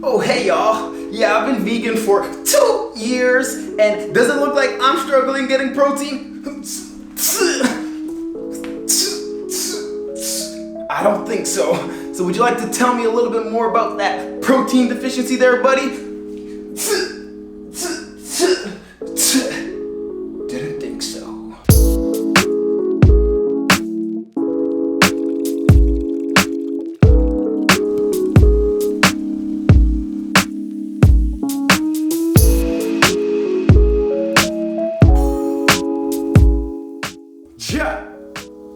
Oh hey y'all, yeah, I've been vegan for 2 years, and does it look like I'm struggling getting protein? I don't think so. So would you like to tell me a little bit more about that protein deficiency there, buddy? Didn't think so.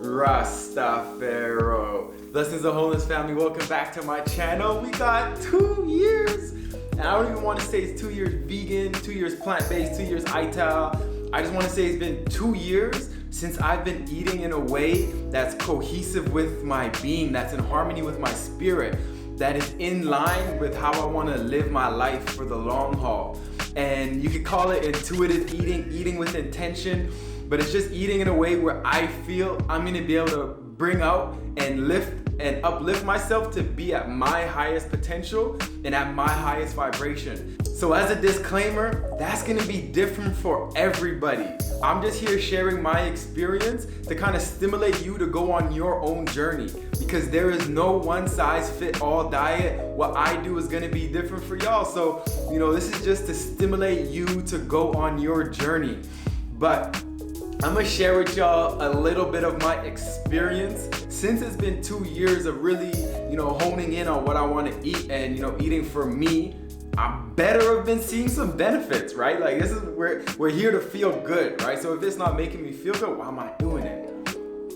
Rastafaro. Blessings of Wholeness family, welcome back to my channel. We got 2 years, and I don't even want to say it's 2 years vegan, 2 years plant-based, 2 years ITAL. I just want to say it's been 2 years since I've been eating in a way that's cohesive with my being, that's in harmony with my spirit, that is in line with how I want to live my life for the long haul. And you could call it intuitive eating, eating with intention, but it's just eating in a way where I feel I'm gonna be able to bring out and lift and uplift myself to be at my highest potential and at my highest vibration. So as a disclaimer, that's gonna be different for everybody. I'm just here sharing my experience to kind of stimulate you to go on your own journey, because there is no one size fit all diet. What I do is gonna be different for y'all. So, this is just to stimulate you to go on your journey. But I'm gonna share with y'all a little bit of my experience since it's been 2 years of really, honing in on what I want to eat and, eating for me. I better have been seeing some benefits, right? Like this is where we're here to feel good, right? So if it's not making me feel good, why am I doing it?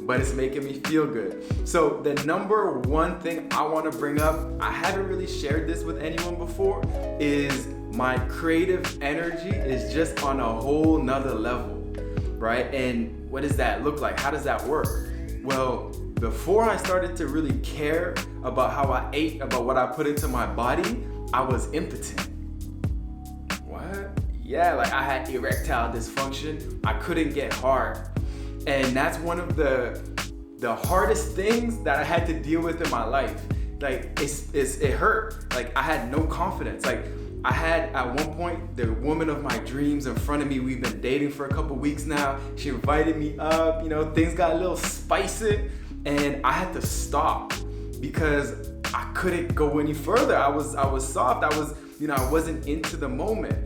But it's making me feel good. So the number one thing I want to bring up, I haven't really shared this with anyone before, is my creative energy is just on a whole nother level. Right? And what does that look like? How does that work? Well, before I started to really care about how I ate, about what I put into my body, I was impotent. What? Yeah, like I had erectile dysfunction. I couldn't get hard. And that's one of the hardest things that I had to deal with in my life. Like it hurt. Like I had no confidence. Like I had at one point the woman of my dreams in front of me. We've been dating for a couple weeks now. She invited me up, things got a little spicy, and I had to stop because I couldn't go any further. I was soft. I wasn't into the moment.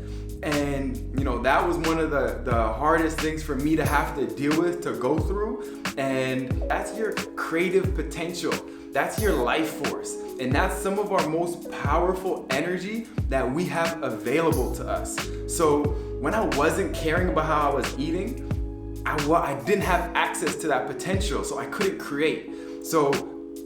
And that was one of the hardest things for me to have to deal with, to go through. And that's your creative potential. That's your life force. And that's some of our most powerful energy that we have available to us. So when I wasn't caring about how I was eating, I didn't have access to that potential, so I couldn't create. So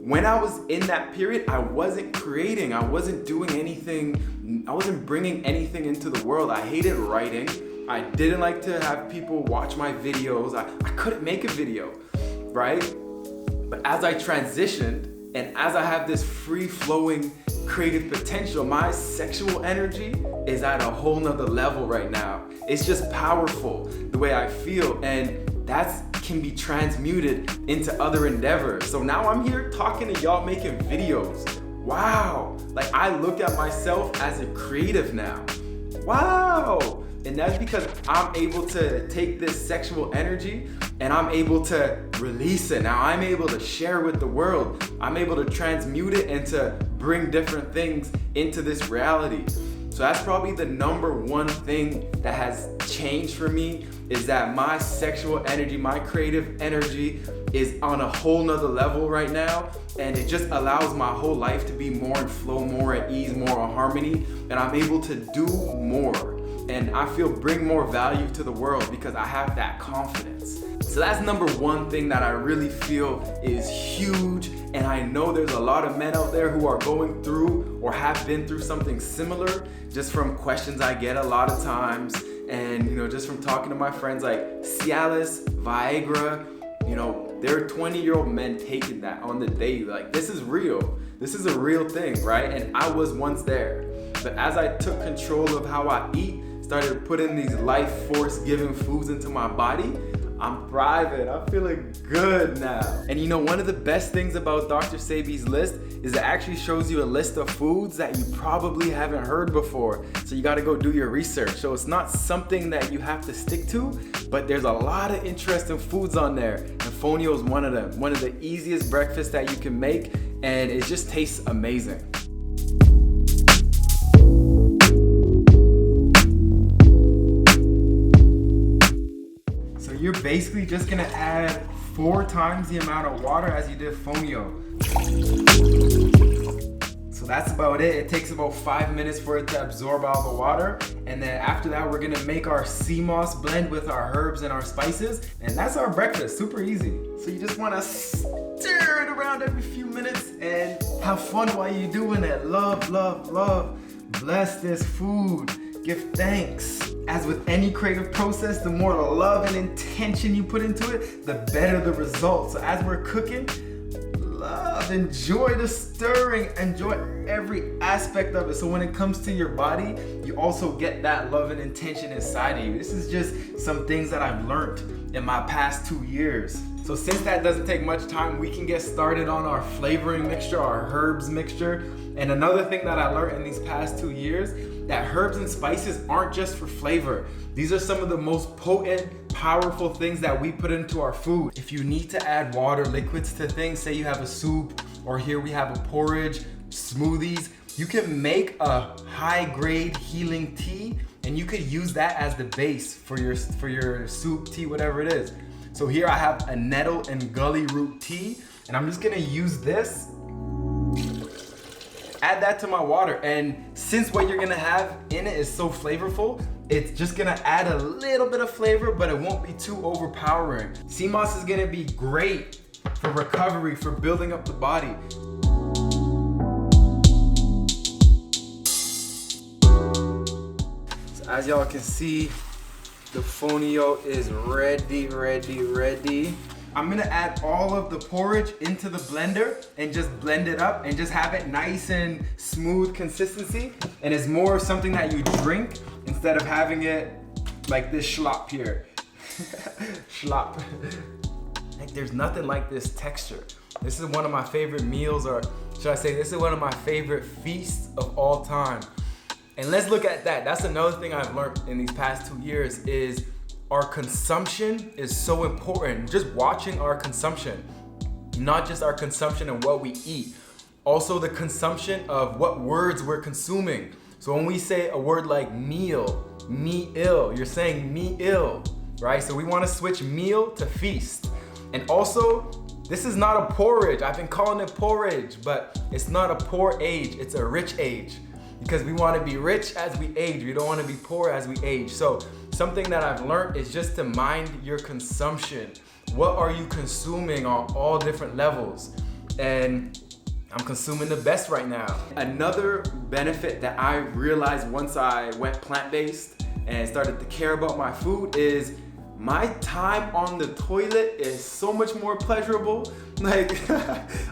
when I was in that period, I wasn't creating, I wasn't doing anything, I wasn't bringing anything into the world. I hated writing. I didn't like to have people watch my videos. I couldn't make a video, right? But as I transitioned, and as I have this free-flowing creative potential, my sexual energy is at a whole nother level right now. It's just powerful the way I feel, and that can be transmuted into other endeavors. So now I'm here talking to y'all, making videos. Wow, like I look at myself as a creative now. Wow. And that's because I'm able to take this sexual energy and I'm able to release it. Now I'm able to share with the world. I'm able to transmute it and to bring different things into this reality. So that's probably the number one thing that has changed for me, is that my sexual energy, my creative energy is on a whole nother level right now. And it just allows my whole life to be more in flow, more at ease, more in harmony. And I'm able to do more. And I feel bring more value to the world because I have that confidence. So that's number one thing that I really feel is huge. And I know there's a lot of men out there who are going through or have been through something similar, just from questions I get a lot of times. And just from talking to my friends like Cialis, Viagra, there are 20-year-old men taking that on the daily. Like this is real. This is a real thing, right? And I was once there. But as I took control of how I eat, started putting these life force giving foods into my body, I'm thriving. I'm feeling good now. And you know, one of the best things about Dr. Sebi's list is it actually shows you a list of foods that you probably haven't heard before. So you gotta go do your research. So it's not something that you have to stick to, but there's a lot of interesting foods on there. And fonio is one of them. One of the easiest breakfasts that you can make, and it just tastes amazing. So you're basically just gonna add 4 times the amount of water as you did fonio. So that's about it. It takes about 5 minutes for it to absorb all the water. And then after that, we're gonna make our sea moss blend with our herbs and our spices. And that's our breakfast, super easy. So you just wanna stir it around every few minutes and have fun while you're doing it. Love, love, love. Bless this food. Give thanks. As with any creative process, the more love and intention you put into it, the better the results. So as we're cooking, love, enjoy the stirring, enjoy every aspect of it. So when it comes to your body, you also get that love and intention inside of you. This is just some things that I've learned in my past 2 years. So since that doesn't take much time, we can get started on our flavoring mixture, our herbs mixture. And another thing that I learned in these past 2 years, that herbs and spices aren't just for flavor. These are some of the most potent, powerful things that we put into our food. If you need to add water, liquids to things, say you have a soup, or here we have a porridge, smoothies, you can make a high-grade healing tea, and you could use that as the base for your soup, tea, whatever it is. So here I have a nettle and gully root tea, and I'm just gonna use this, add that to my water, and since what you're gonna have in it is so flavorful, it's just gonna add a little bit of flavor, but it won't be too overpowering. Sea moss is gonna be great for recovery, for building up the body. So as y'all can see, the fonio is ready, ready, ready. I'm gonna add all of the porridge into the blender and just blend it up and just have it nice and smooth consistency. And it's more something that you drink instead of having it like this schlop here. Schlop. Like there's nothing like this texture. This is one of my favorite meals, or should I say this is one of my favorite feasts of all time. And let's look at that. That's another thing I've learned in these past 2 years is our consumption is so important. Just watching our consumption, not just our consumption of what we eat, also the consumption of what words we're consuming. So when we say a word like meal, me-ill, you're saying me-ill, right? So we wanna switch meal to feast. And also, this is not a porridge. I've been calling it porridge, but it's not a poor age, it's a rich age. Because we want to be rich as we age. We don't want to be poor as we age. So something that I've learned is just to mind your consumption. What are you consuming on all different levels? And I'm consuming the best right now. Another benefit that I realized once I went plant-based and started to care about my food is my time on the toilet is so much more pleasurable. Like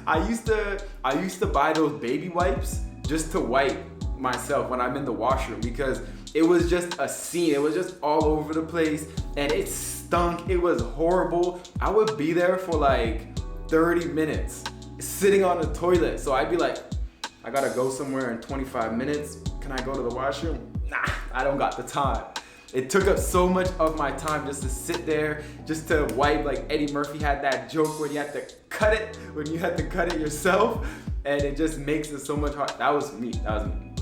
I used to buy those baby wipes just to wipe myself when I'm in the washroom because it was just a scene. It was just all over the place and it stunk. It was horrible. I would be there for like 30 minutes sitting on the toilet. So I'd be like, I gotta go somewhere in 25 minutes. Can I go to the washroom? Nah, I don't got the time. It took up so much of my time just to sit there, just to wipe. Like Eddie Murphy had that joke where you had to cut it, when you had to cut it yourself, and it just makes it so much hard. That was me.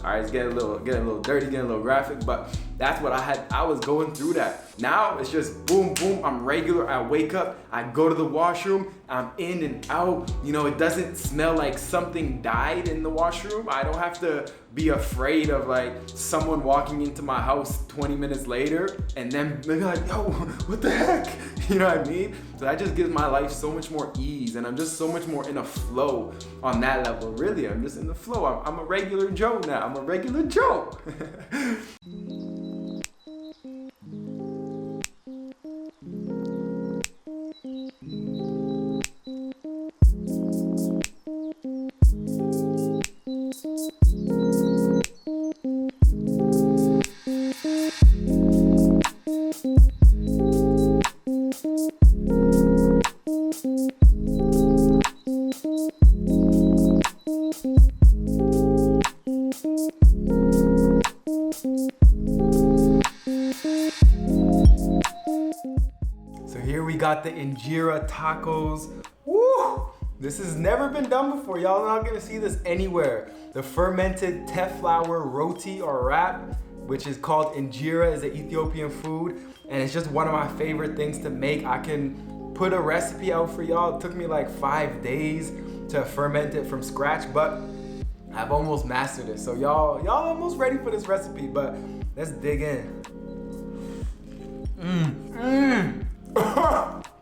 All right, it's getting a little dirty, getting a little graphic, but that's what I had. I was going through that. Now it's just boom, boom. I'm regular. I wake up, I go to the washroom, I'm in and out. You know, it doesn't smell like something died in the washroom. I don't have to be afraid of like someone walking into my house 20 minutes later and then they're like, yo, what the heck? You know what I mean? So that just gives my life so much more ease and I'm just so much more in a flow on that level. Really, I'm just in the flow. I'm a regular Joe now. I'm a regular Joe. got the Injera tacos. Woo! This has never been done before. Y'all are not gonna see this anywhere. The fermented teff flour roti or wrap, which is called Injera, is an Ethiopian food. And it's just one of my favorite things to make. I can put a recipe out for y'all. It took me like 5 days to ferment it from scratch, but I've almost mastered it. So y'all almost ready for this recipe, but let's dig in.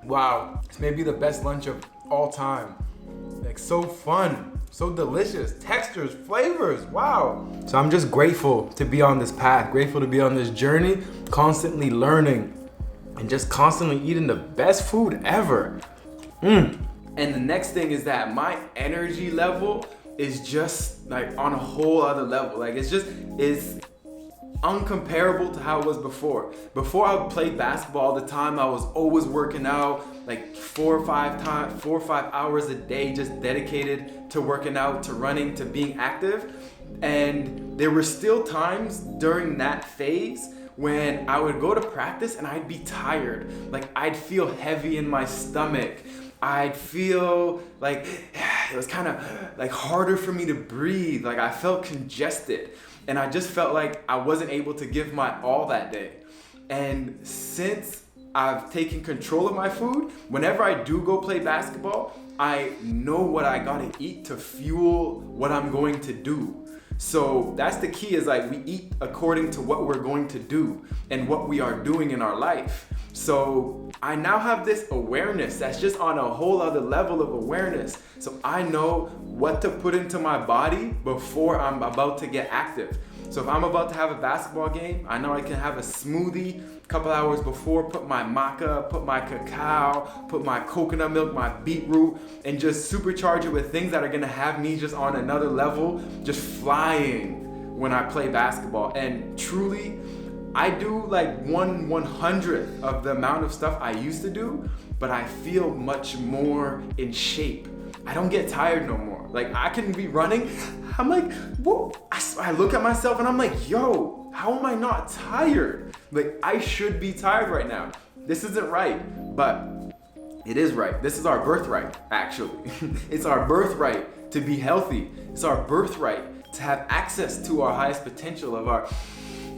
Wow, this may be the best lunch of all time. Like, so fun, so delicious, textures, flavors, wow. So I'm just grateful to be on this path, grateful to be on this journey, constantly learning and just constantly eating the best food ever. And the next thing is that my energy level is just like on a whole other level. Like it's uncomparable to how it was before. Before I would play basketball all the time, I was always working out like 4 or 5 hours a day, just dedicated to working out, to running, to being active. And there were still times during that phase when I would go to practice and I'd be tired. Like I'd feel heavy in my stomach. I'd feel like it was kind of like harder for me to breathe. Like I felt congested. And I just felt like I wasn't able to give my all that day. And since I've taken control of my food, whenever I do go play basketball, I know what I gotta eat to fuel what I'm going to do. So that's the key, is like we eat according to what we're going to do and what we are doing in our life. So I now have this awareness that's just on a whole other level of awareness. So I know what to put into my body before I'm about to get active. So if I'm about to have a basketball game, I know I can have a smoothie a couple hours before, put my maca, put my cacao, put my coconut milk, my beetroot, and just supercharge it with things that are gonna have me just on another level, just flying when I play basketball. And truly, I do like 1/100th of the amount of stuff I used to do, but I feel much more in shape. I don't get tired no more. Like I can be running, I'm like, whoa. I look at myself and I'm like, yo, how am I not tired? Like I should be tired right now. This isn't right, but it is right. This is our birthright, actually. It's our birthright to be healthy. It's our birthright to have access to our highest potential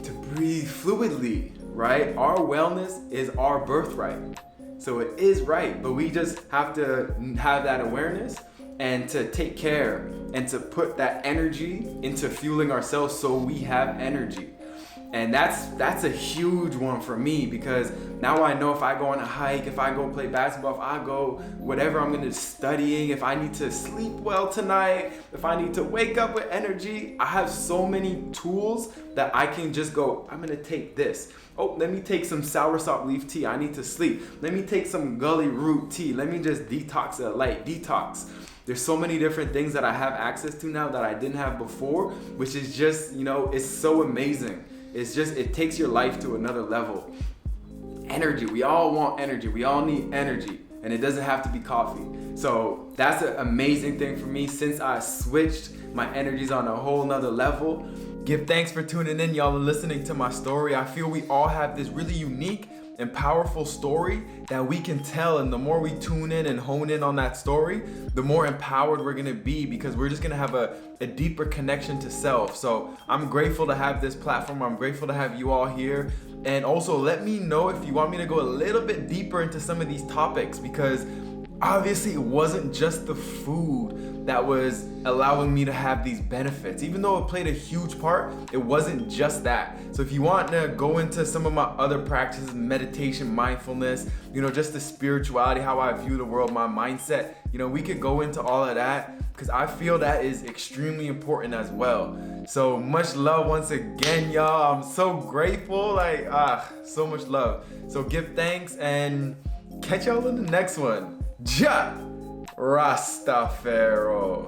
to breathe fluidly, right? Our wellness is our birthright. So it is right, but we just have to have that awareness and to take care and to put that energy into fueling ourselves so we have energy. And that's a huge one for me, because now I know if I go on a hike, if I go play basketball, if I go whatever I'm gonna studying, if I need to sleep well tonight, if I need to wake up with energy, I have so many tools that I can just go, I'm gonna take this. Oh, let me take some soursop leaf tea. I need to sleep. Let me take some gully root tea. Let me just detox, a light detox. There's so many different things that I have access to now that I didn't have before, which is just, it's so amazing. It's just, it takes your life to another level. Energy, we all want energy. We all need energy, and it doesn't have to be coffee. So that's an amazing thing for me. Since I switched, my energy's on a whole nother level. Give thanks for tuning in, y'all, and listening to my story. I feel we all have this really unique and powerful story that we can tell, and the more we tune in and hone in on that story, the more empowered we're gonna be, because we're just gonna have a deeper connection to self. So I'm grateful to have this platform. I'm grateful to have you all here. And also let me know if you want me to go a little bit deeper into some of these topics, because obviously it wasn't just the food that was allowing me to have these benefits. Even though it played a huge part, it wasn't just that. So if you want to go into some of my other practices, meditation, mindfulness, just the spirituality, how I view the world, my mindset, we could go into all of that, because I feel that is extremely important as well. So much love once again, y'all. I'm so grateful, so much love. So give thanks and catch y'all in the next one. Ja Rastafaro.